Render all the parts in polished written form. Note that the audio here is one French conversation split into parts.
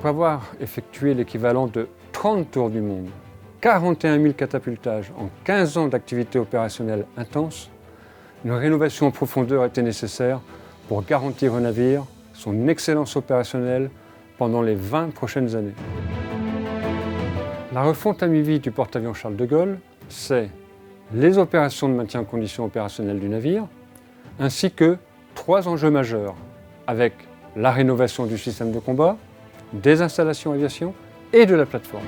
Après avoir effectué l'équivalent de 30 tours du monde, 41 000 catapultages en 15 ans d'activité opérationnelle intense, une rénovation en profondeur était nécessaire pour garantir au navire son excellence opérationnelle pendant les 20 prochaines années. La refonte à mi-vie du porte-avions Charles de Gaulle, c'est les opérations de maintien en condition opérationnelle du navire, ainsi que 3 enjeux majeurs, avec la rénovation du système de combat, des installations aviation et de la plateforme.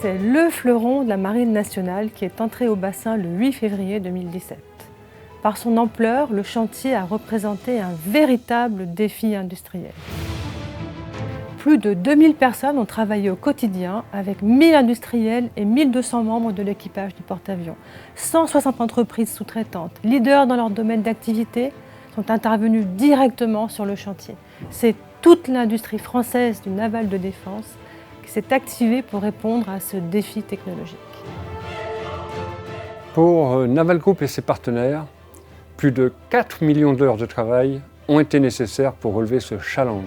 C'est le fleuron de la Marine nationale qui est entré au bassin le 8 février 2017. Par son ampleur, le chantier a représenté un véritable défi industriel. Plus de 2000 personnes ont travaillé au quotidien avec 1000 industriels et 1200 membres de l'équipage du porte-avions. 160 entreprises sous-traitantes, leaders dans leur domaine d'activité, sont intervenues directement sur le chantier. C'est toute l'industrie française du naval de défense qui s'est activée pour répondre à ce défi technologique. Pour Naval Group et ses partenaires, plus de 4 millions d'heures de travail ont été nécessaires pour relever ce challenge.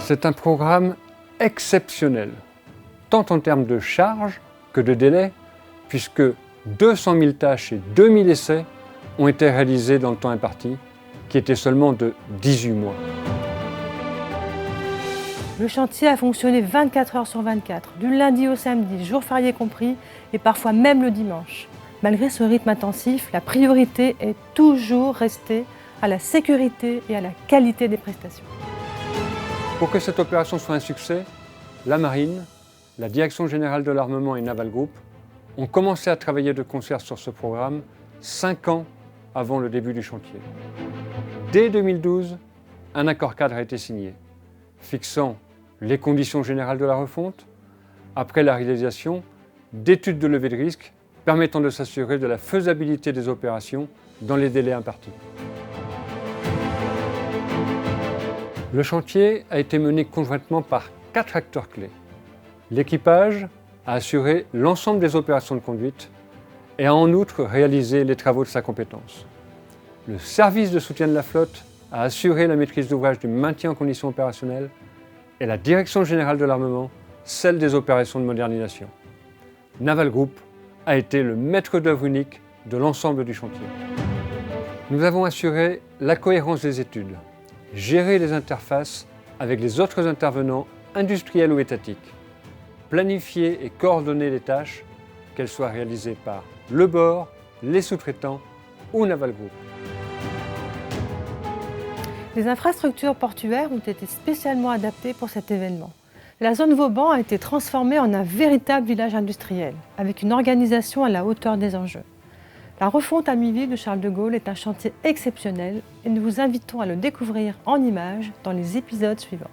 C'est un programme exceptionnel, tant en termes de charge que de délai, puisque 200 000 tâches et 2000 essais ont été réalisés dans le temps imparti, qui était seulement de 18 mois. Le chantier a fonctionné 24 heures sur 24, du lundi au samedi, jours fériés compris, et parfois même le dimanche. Malgré ce rythme intensif, la priorité est toujours restée à la sécurité et à la qualité des prestations. Pour que cette opération soit un succès, la Marine, la Direction générale de l'armement et Naval Group ont commencé à travailler de concert sur ce programme 5 ans avant le début du chantier. Dès 2012, un accord cadre a été signé, fixant les conditions générales de la refonte, après la réalisation d'études de levée de risque permettant de s'assurer de la faisabilité des opérations dans les délais impartis. Le chantier a été mené conjointement par 4 acteurs clés. L'équipage a assuré l'ensemble des opérations de conduite et a en outre réalisé les travaux de sa compétence. Le service de soutien de la flotte a assuré la maîtrise d'ouvrage du maintien en condition opérationnelle et la Direction générale de l'armement, celle des opérations de modernisation. Naval Group a été le maître d'œuvre unique de l'ensemble du chantier. Nous avons assuré la cohérence des études, géré les interfaces avec les autres intervenants industriels ou étatiques, planifier et coordonner les tâches, qu'elles soient réalisées par le bord, les sous-traitants ou Naval Group. Les infrastructures portuaires ont été spécialement adaptées pour cet événement. La zone Vauban a été transformée en un véritable village industriel, avec une organisation à la hauteur des enjeux. La refonte à mi-vie de Charles de Gaulle est un chantier exceptionnel et nous vous invitons à le découvrir en images dans les épisodes suivants.